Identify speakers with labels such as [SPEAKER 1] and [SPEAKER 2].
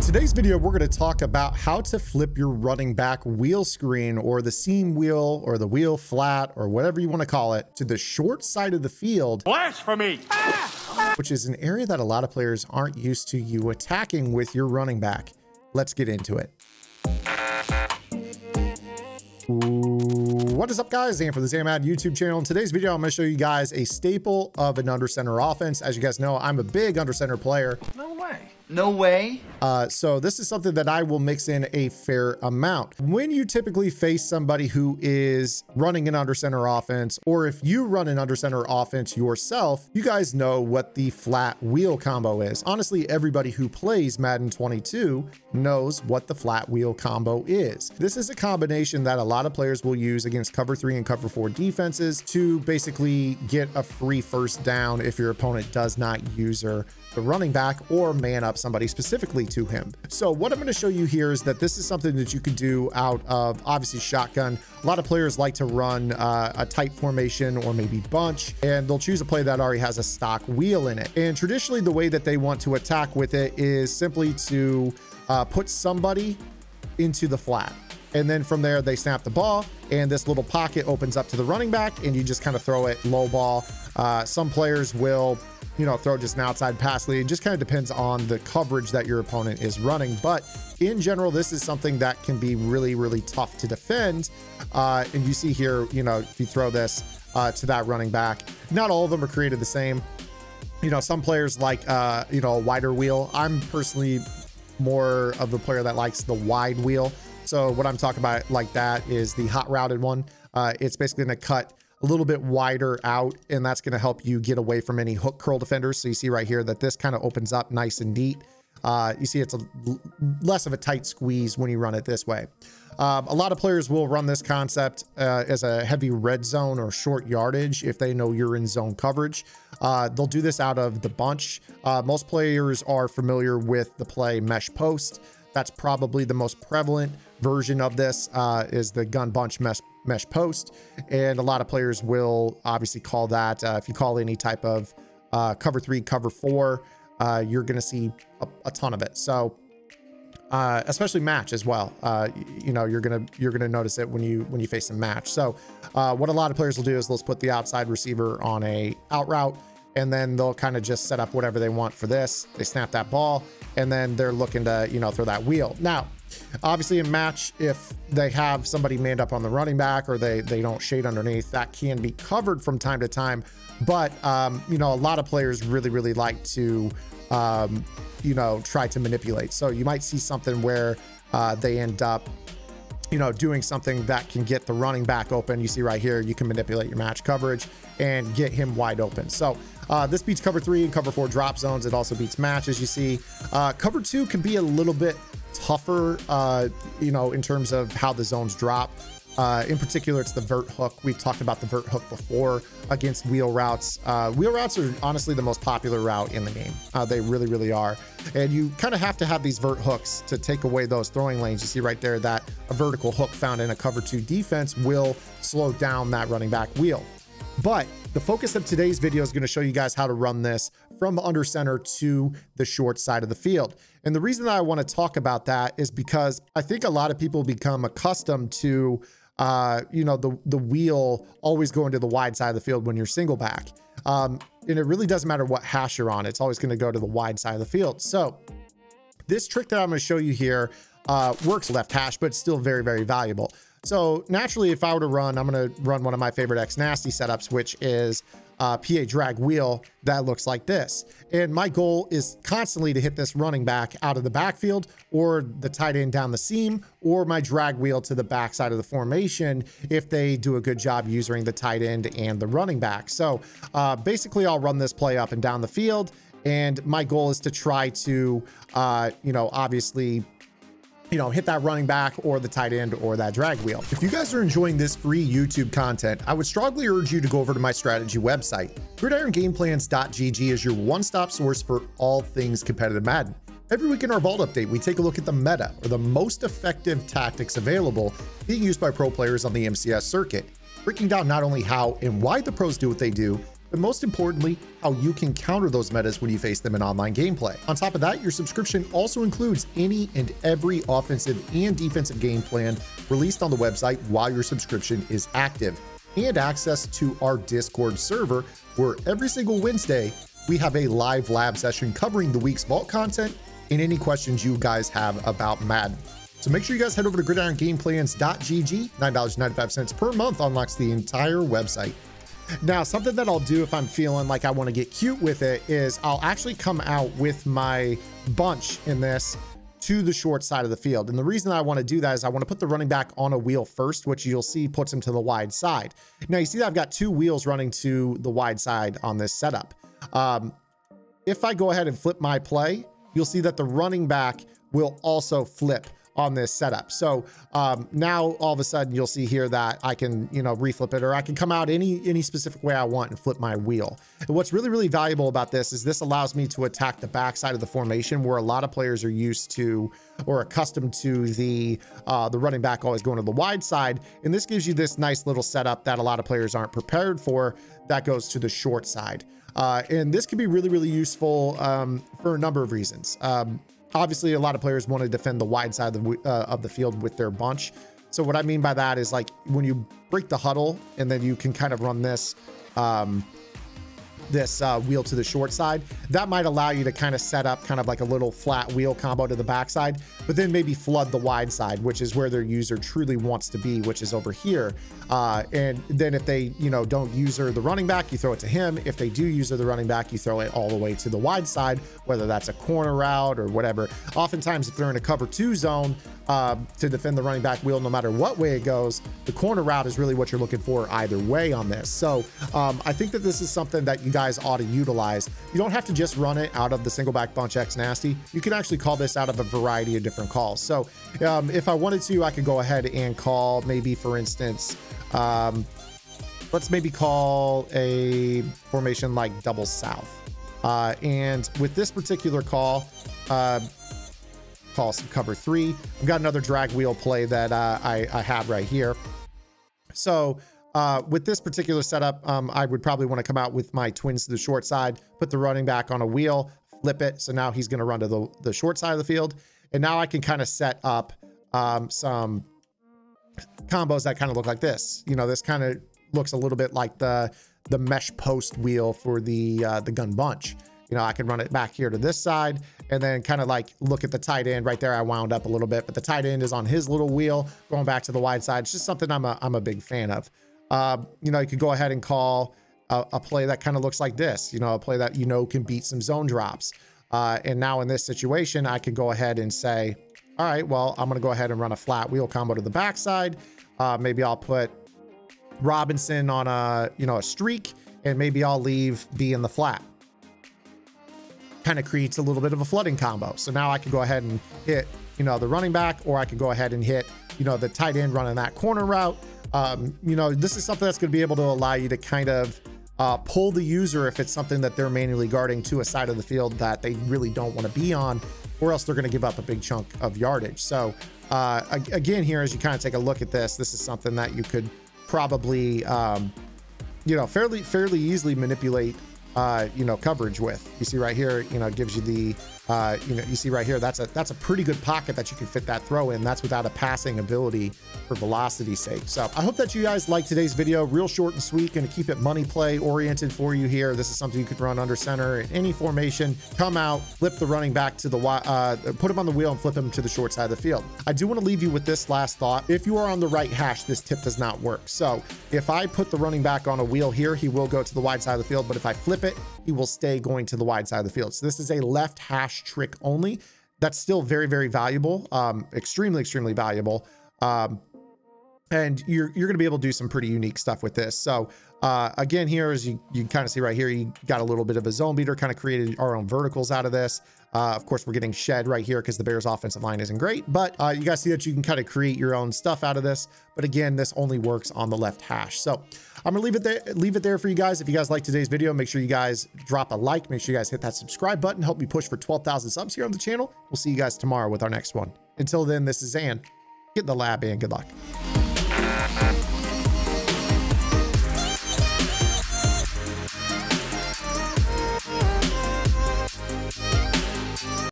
[SPEAKER 1] today's video, we're going to talk about how to flip your running back wheel screen, or the seam wheel, or the wheel flat, or whatever you want to call it, to the short side of the field.
[SPEAKER 2] Blasphemy!
[SPEAKER 1] Which is an area that a lot of players aren't used to you attacking with your running back. Let's get into it. What is up, guys? Dan for the Madden YouTube channel. In today's video, I'm going to show you guys a staple of an Undercenter offense. As you guys know, I'm a big Undercenter player.
[SPEAKER 2] No way.
[SPEAKER 3] No way.
[SPEAKER 1] So this is something that I will mix in a fair amount. When you typically face somebody who is running an Undercenter offense, or if you run an Undercenter offense yourself, you guys know what the flat wheel combo is. Honestly, everybody who plays Madden 22 knows what the flat wheel combo is. This is a combination that a lot of players will use against cover 3 and cover 4 defenses to basically get a free first down if your opponent does not use the running back or man up somebody specifically to him. So what I'm going to show you here is that this is something that you can do out of obviously shotgun. A lot of players like to run a tight formation or maybe bunch, and they'll choose a play that already has a stock wheel in it. And traditionally the way that they want to attack with it is simply to put somebody into the flat. And then from there, they snap the ball and this little pocket opens up to the running back and you just kind of throw it low ball. Some players will, throw just an outside pass lead. It just kind of depends on the coverage that your opponent is running. But in general, this is something that can be really, really tough to defend. And you see here, if you throw this to that running back, not all of them are created the same. Some players like, a wider wheel. I'm personally more of the player that likes the wide wheel. So what I'm talking about like that is the hot routed one. It's basically going to cut a little bit wider out, and that's going to help you get away from any hook curl defenders. So you see right here that this kind of opens up nice and neat. You see it's less of a tight squeeze when you run it this way. A lot of players will run this concept as a heavy red zone or short yardage if they know you're in zone coverage. They'll do this out of the bunch. Most players are familiar with the play mesh post. That's probably the most prevalent version of this is the gun bunch mesh post. And a lot of players will obviously call that, if you call any type of cover 3, cover 4, you're going to see a ton of it. So especially match as well. You're going to notice it when you face a match. So what a lot of players will do is they'll put the outside receiver on a out route, and then they'll kind of just set up whatever they want for this. They snap that ball, and then they're looking to, throw that wheel. Now, obviously in match, if they have somebody manned up on the running back or they don't shade underneath, that can be covered from time to time. But, a lot of players really, really like to, try to manipulate. So you might see something where they end up, doing something that can get the running back open. You see right here, you can manipulate your match coverage and get him wide open. So this beats cover 3 and cover 4 drop zones. It also beats match, as you see. Cover 2 can be a little bit tougher, in terms of how the zones drop. In particular, it's the vert hook. We've talked about the vert hook before against wheel routes. Wheel routes are honestly the most popular route in the game. They really, really are. And you kind of have to have these vert hooks to take away those throwing lanes. You see right there that a vertical hook found in a cover 2 defense will slow down that running back wheel. But the focus of today's video is going to show you guys how to run this from under center to the short side of the field. And the reason that I want to talk about that is because I think a lot of people become accustomed to the wheel always going to the wide side of the field when you're single back. And it really doesn't matter what hash you're on. It's always going to go to the wide side of the field. So this trick that I'm going to show you here works left hash, but it's still very, very valuable. So naturally, if I were to run, I'm going to run one of my favorite X Nasty setups, which is PA drag wheel that looks like this. And my goal is constantly to hit this running back out of the backfield, or the tight end down the seam, or my drag wheel to the backside of the formation if they do a good job using the tight end and the running back. So basically I'll run this play up and down the field. And my goal is to try to, obviously, hit that running back or the tight end or that drag wheel. If you guys are enjoying this free YouTube content, I would strongly urge you to go over to my strategy website. GridironGamePlans.gg is your one-stop source for all things competitive Madden. Every week in our Vault Update, we take a look at the meta, or the most effective tactics available being used by pro players on the MCS circuit, breaking down not only how and why the pros do what they do, but most importantly, how you can counter those metas when you face them in online gameplay. On top of that, your subscription also includes any and every offensive and defensive game plan released on the website while your subscription is active, and access to our Discord server, where every single Wednesday, we have a live lab session covering the week's vault content and any questions you guys have about Madden. So make sure you guys head over to gridirongameplans.gg. $9.95 per month unlocks the entire website. Now, something that I'll do if I'm feeling like I want to get cute with it is I'll actually come out with my bunch in this to the short side of the field. And the reason I want to do that is I want to put the running back on a wheel first, which you'll see puts him to the wide side. Now you see that I've got two wheels running to the wide side on this setup. If I go ahead and flip my play, you'll see that the running back will also flip on this setup. So now all of a sudden you'll see here that I can, reflip it, or I can come out any specific way I want and flip my wheel. And what's really, really valuable about this is this allows me to attack the backside of the formation, where a lot of players are used to or accustomed to the running back always going to the wide side. And this gives you this nice little setup that a lot of players aren't prepared for, that goes to the short side. And this can be really, really useful for a number of reasons. Obviously, a lot of players want to defend the wide side of the field with their bunch. So what I mean by that is, like, when you break the huddle and then you can kind of run this wheel to the short side, that might allow you to kind of set up kind of like a little flat wheel combo to the backside, but then maybe flood the wide side, which is where their user truly wants to be, which is over here. And then if they, don't user the running back, you throw it to him. If they do user the running back, you throw it all the way to the wide side, whether that's a corner route or whatever. Oftentimes, if they're in a cover 2 zone to defend the running back wheel, no matter what way it goes, the corner route is really what you're looking for either way on this. So I think that this is something that you guys ought to utilize. You don't have to just run it out of the single back bunch X nasty. You can actually call this out of a variety of different calls. So if I wanted to, I could go ahead and call, maybe for instance, let's maybe call a formation like double south. And with this particular call some cover 3. I've got another drag wheel play that I have right here. So with this particular setup, I would probably want to come out with my twins to the short side, put the running back on a wheel, flip it. So now he's going to run to the short side of the field. And now I can kind of set up some combos that kind of look like this. This kind of looks a little bit like the mesh post wheel for the gun bunch. I can run it back here to this side and then kind of like look at the tight end right there. I wound up a little bit, but the tight end is on his little wheel going back to the wide side. It's just something I'm a big fan of. You could go ahead and call a play that kind of looks like this, a play that, can beat some zone drops. And now in this situation, I could go ahead and say, all right, well, I'm going to go ahead and run a flat wheel combo to the backside. Maybe I'll put Robinson on a streak, and maybe I'll leave B in the flat. Kind of creates a little bit of a flooding combo. So now I can go ahead and hit, the running back, or I can go ahead and hit, the tight end running that corner route. This is something that's going to be able to allow you to kind of pull the user, if it's something that they're manually guarding, to a side of the field that they really don't want to be on, or else they're going to give up a big chunk of yardage. So again, here, as you kind of take a look at this is something that you could probably, fairly easily manipulate coverage with. You see right here, it gives you the, you see right here, that's a pretty good pocket that you can fit that throw in. That's without a passing ability for velocity's sake. So I hope that you guys liked today's video. Real short and sweet, going to keep it money play oriented for you here. This is something you could run under center in any formation. Come out, flip the running back to the put him on the wheel and flip him to the short side of the field. I do want to leave you with this last thought. If you are on the right hash, this tip does not work. So if I put the running back on a wheel here, he will go to the wide side of the field, but if I flip it, he will stay going to the wide side of the field. So this is a left hash trick only. That's still very, very valuable, extremely valuable. And you're going to be able to do some pretty unique stuff with this. So again, here, as you kind of see right here, you got a little bit of a zone beater, kind of created our own verticals out of this. Of course, we're getting shed right here because the Bears offensive line isn't great, but you guys see that you can kind of create your own stuff out of this. But again, this only works on the left hash. So I'm gonna leave it there for you guys. If you guys like today's video, make sure you guys drop a like, make sure you guys hit that subscribe button, help me push for 12,000 subs here on the channel. We'll see you guys tomorrow with our next one. Until then, this is Zan. Get in the lab and good luck.